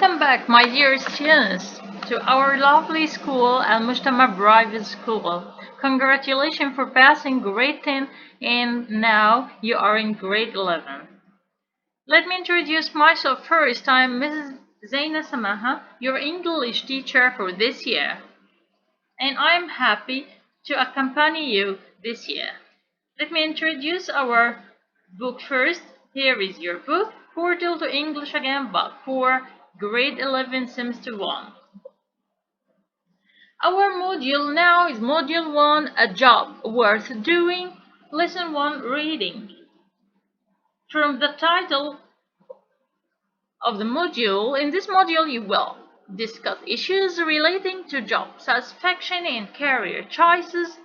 Welcome back, my dear students, to our lovely school, Al Mujtama Private School. Congratulations for passing grade 10, and now you are in grade 11. Let me introduce myself first. I'm Mrs. Zaina Samaha, your English teacher for this year, and I'm happy to accompany you this year. Let me introduce our book first. Here is your book, Portal to English Again, but for grade 11, semester 1. Our module now is module 1, A Job Worth Doing, lesson 1, Reading. From the title of the module, in this module you will discuss issues relating to job satisfaction and career choices,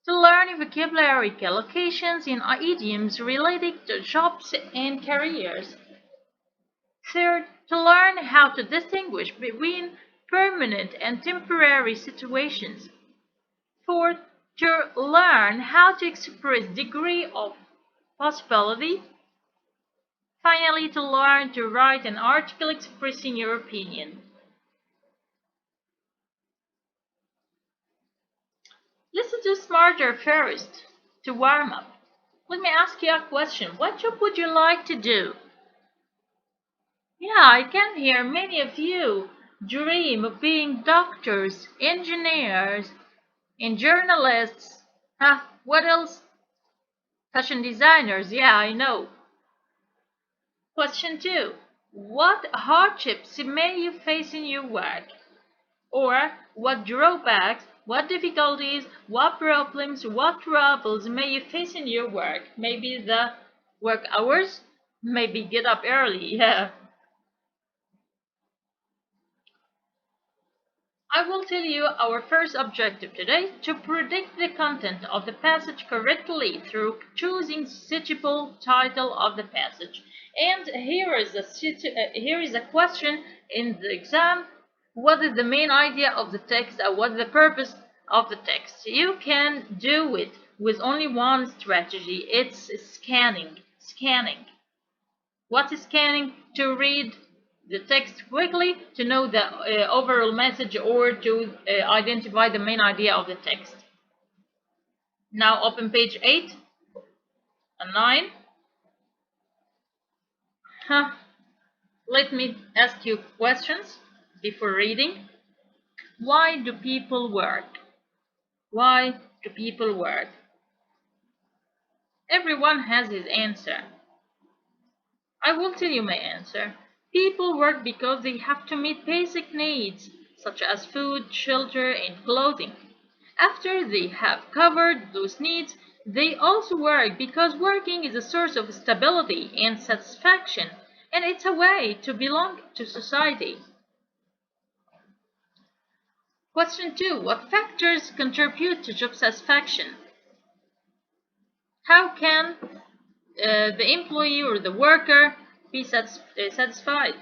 to learn vocabulary collocations and idioms related to jobs and careers. Third, to learn how to distinguish between permanent and temporary situations. Fourth, to learn how to express degree of possibility. Finally, to learn to write an article expressing your opinion. Let's do smarter first. To warm up, let me ask you a question. What job would you like to do? Yeah, I can hear many of you dream of being doctors, engineers, and journalists. Huh, what else? Fashion designers, yeah, I know. Question 2. What hardships may you face in your work? Or what drawbacks, what difficulties, what problems, what troubles may you face in your work? Maybe the work hours? Maybe get up early, yeah. I will tell you our first objective today: to predict the content of the passage correctly through choosing suitable title of the passage. And here is a question in the exam: what is the main idea of the text, and what is the purpose of the text? You can do it with only one strategy. It's scanning. Scanning. What is scanning? To read the text quickly, to know the overall message, or to identify the main idea of the text. Now open page 8 and 9. Huh. Let me ask you questions before reading. Why do people work? Why do people work? Everyone has his answer. I will tell you my answer. People work because they have to meet basic needs, such as food, shelter, and clothing. After they have covered those needs, they also work because working is a source of stability and satisfaction, and it's a way to belong to society. Question 2. What factors contribute to job satisfaction? How can the employee or the worker be satisfied?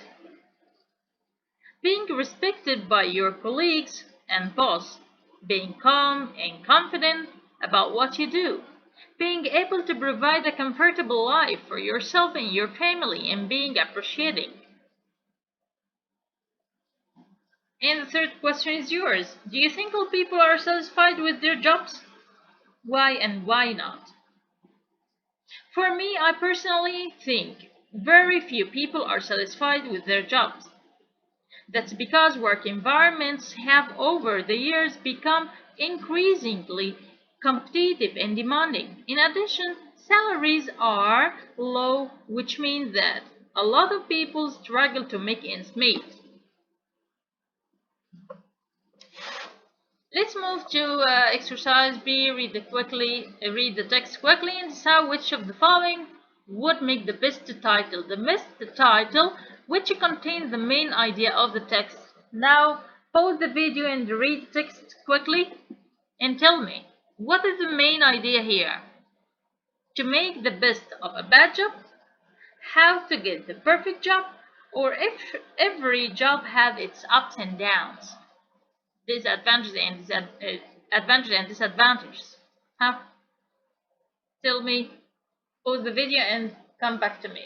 Being respected by your colleagues and boss, being calm and confident about what you do, being able to provide a comfortable life for yourself and your family, and being appreciating. And the third question is yours. Do you think all people are satisfied with their jobs? Why and why not? For me, I personally think very few people are satisfied with their jobs. That's because work environments have over the years become increasingly competitive and demanding. In addition, salaries are low, which means that a lot of people struggle to make ends meet. Let's move to exercise B. Read the text quickly and decide which of the following would make the best title. The best title, which contains the main idea of the text. Now, pause the video and read the text quickly and tell me, what is the main idea here? To make the best of a bad job? How to get the perfect job? Or if every job has its ups and downs? Advantages and disadvantages. Huh? Tell me, pause the video and come back to me.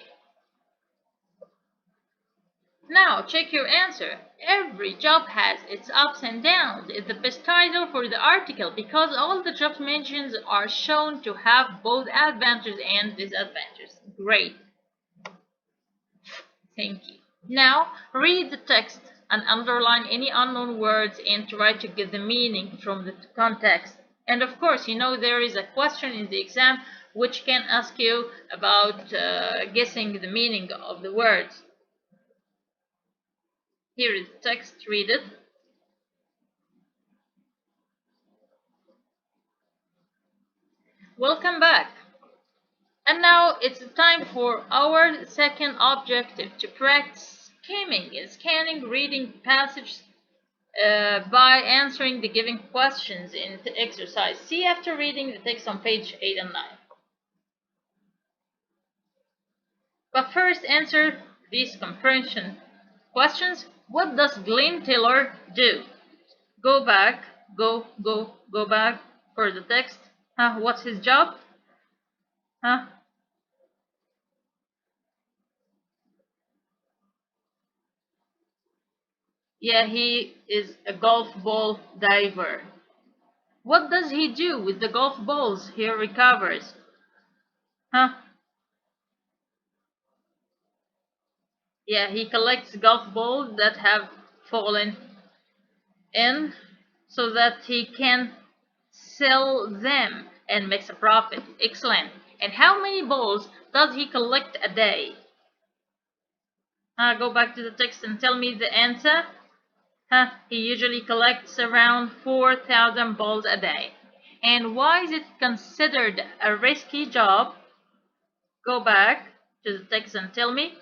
Now check your answer. Every job has its ups and downs. It's the best title for the article because all the job mentions are shown to have both advantages and disadvantages. Great. Thank you. Now read the text and underline any unknown words and try to get the meaning from the context. And of course, you know there is a question in the exam which can ask you about guessing the meaning of the words. Here is the text, read it. Welcome back. And now it's time for our second objective to practice skimming and scanning reading passages by answering the given questions in the exercise. See after reading the text on page 8 and 9. But first answer these comprehension questions. What does Glenn Taylor do? Go back, go back for the text. What's his job? Yeah, he is a golf ball diver. What does he do with the golf balls he recovers? Yeah, he collects golf balls that have fallen in so that he can sell them and makes a profit. Excellent. And how many balls does he collect a day? Go back to the text and tell me the answer. He usually collects around 4,000 balls a day. And why is it considered a risky job? Go back to the text and tell me.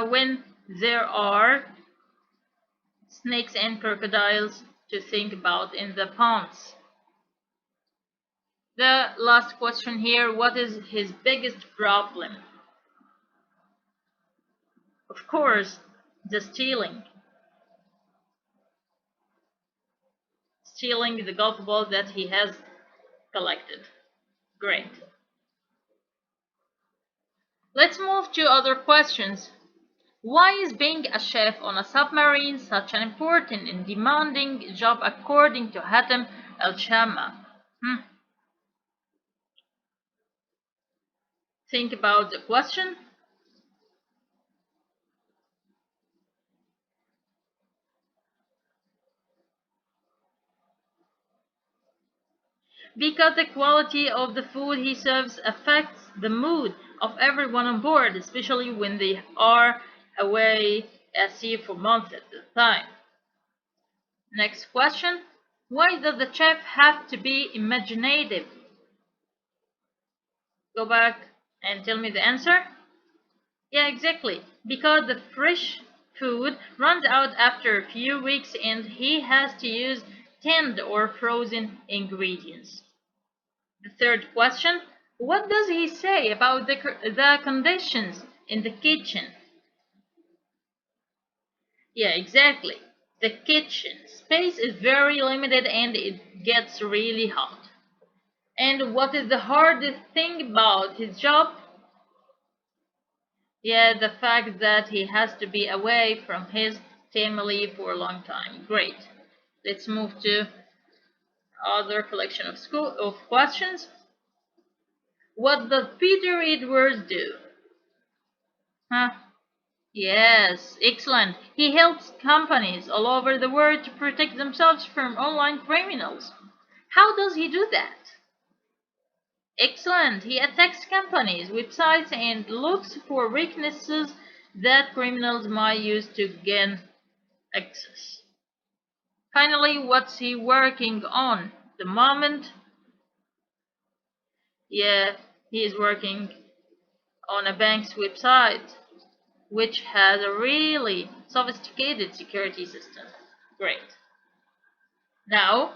When there are snakes and crocodiles to think about in the ponds. The last question here, what is his biggest problem? Of course, the stealing. Stealing the golf ball that he has collected. Great. Let's move to other questions. Why is being a chef on a submarine such an important and demanding job according to Hatem El-Shamma? Think about the question. Because the quality of the food he serves affects the mood of everyone on board, especially when they are away at sea for months at a time. Next question. Why does the chef have to be imaginative? Go back and tell me the answer. Yeah, exactly. Because the fresh food runs out after a few weeks and he has to use tinned or frozen ingredients. The third question, what does he say about the conditions in the kitchen? Yeah, exactly. The kitchen space is very limited and it gets really hot. And what is the hardest thing about his job? Yeah, the fact that he has to be away from his family for a long time. Great. Let's move to other collection of questions. What does Peter Edwards do? Yes, excellent. He helps companies all over the world to protect themselves from online criminals. How does he do that? Excellent. He attacks companies' websites and looks for weaknesses that criminals might use to gain access. Finally, what's he working on? The moment? Yeah, he is working on a bank's website, which has a really sophisticated security system. Great. Now,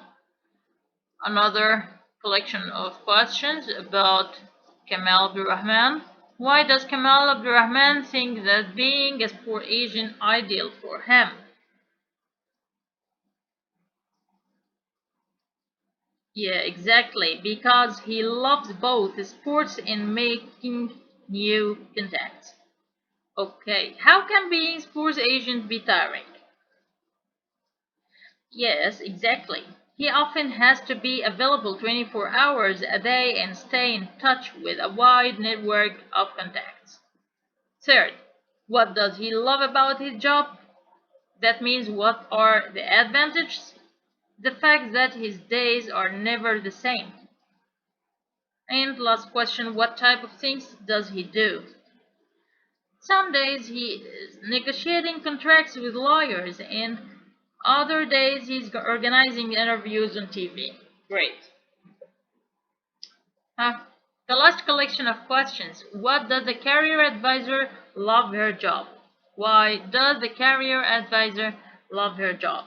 another collection of questions about Kamal Abdurrahman. Why does Kamal Abdurrahman think that being a sport agent ideal for him? Yeah, exactly. Because he loves both sports and making new contacts. Okay, how can being sports agent be tiring? Yes, exactly. He often has to be available 24 hours a day and stay in touch with a wide network of contacts. Third, what does he love about his job? That means what are the advantages? The fact that his days are never the same. And last question, what type of things does he do? Some days he is negotiating contracts with lawyers, and other days he's organizing interviews on TV. Great. Huh? The last collection of questions. What does the career advisor love her job? Why does the career advisor love her job?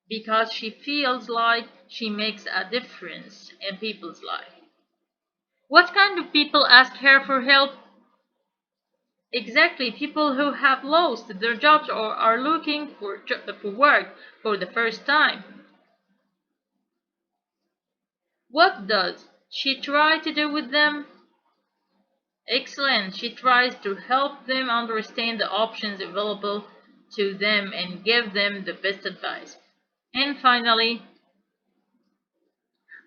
Because she feels like she makes a difference in people's life. What kind of people ask her for help? Exactly, people who have lost their jobs or are looking for work for the first time. What does she try to do with them? Excellent, she tries to help them understand the options available to them and give them the best advice. And finally,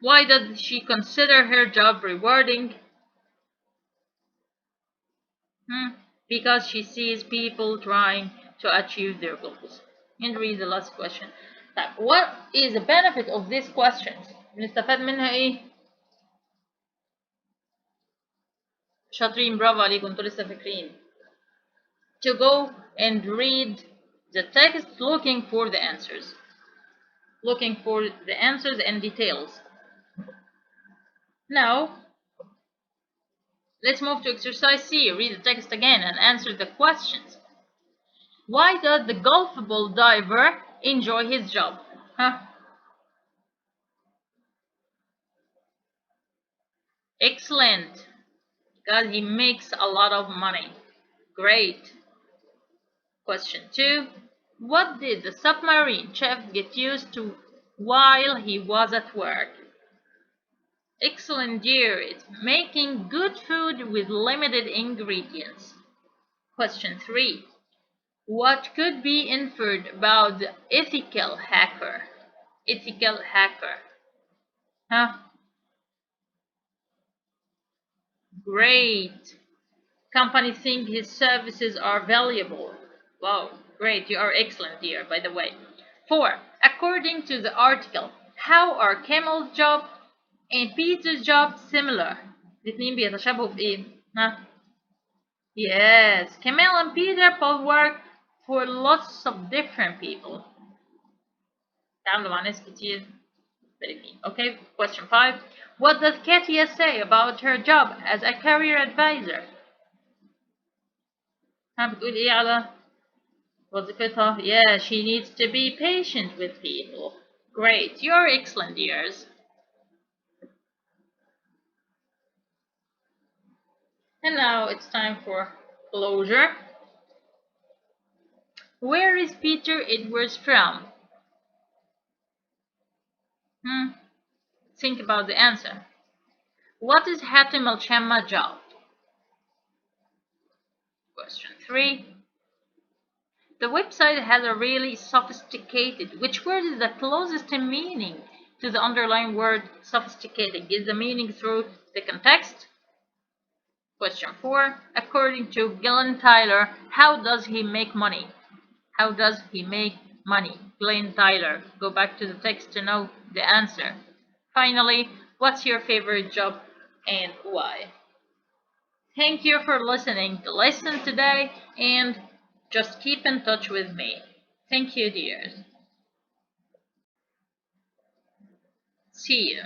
why does she consider her job rewarding? Hmm, because she sees people trying to achieve their goals. And read the last question. طيب, what is the benefit of these questions? بنستفاد منها ايه؟ شاطرين برافو عليكم انتوا لسه فاكرين. To go and read the text looking for the answers. Looking for the answers and details. Now, let's move to exercise C. Read the text again and answer the questions. Why does the golfable diver enjoy his job? Huh? Excellent, because he makes a lot of money. Great. Question 2. What did the submarine chef get used to while he was at work? Excellent, dear. It's making good food with limited ingredients. Question 3. What could be inferred about the ethical hacker? Ethical hacker. Huh? Great. Companies think his services are valuable. Wow, great. You are excellent, dear, by the way. 4. According to the article, how are Camel's job and Peter's job similar? الاثنين بيتشابهوا في ايه؟ ها؟ Yes, Camille and Peter both work for lots of different people. تعاملوا مع ناس كتير مختلفين. Okay, question 5. What does Katia say about her job as a career advisor? ها بتقول ايه على وظيفتها? Yeah, she needs to be patient with people. Great, you're excellent, dears. And now it's time for closure. Where is Peter Edwards from? Think about the answer. What is Hatem Al Shamma job? Question 3. The website has a really sophisticated. Which word is the closest in meaning to the underlying word sophisticated? Get the meaning through the context. Question 4. According to Glenn Tyler, how does he make money? How does he make money? Glenn Tyler. Go back to the text to know the answer. Finally, what's your favorite job and why? Thank you for listening to lesson today and just keep in touch with me. Thank you, dears. See you.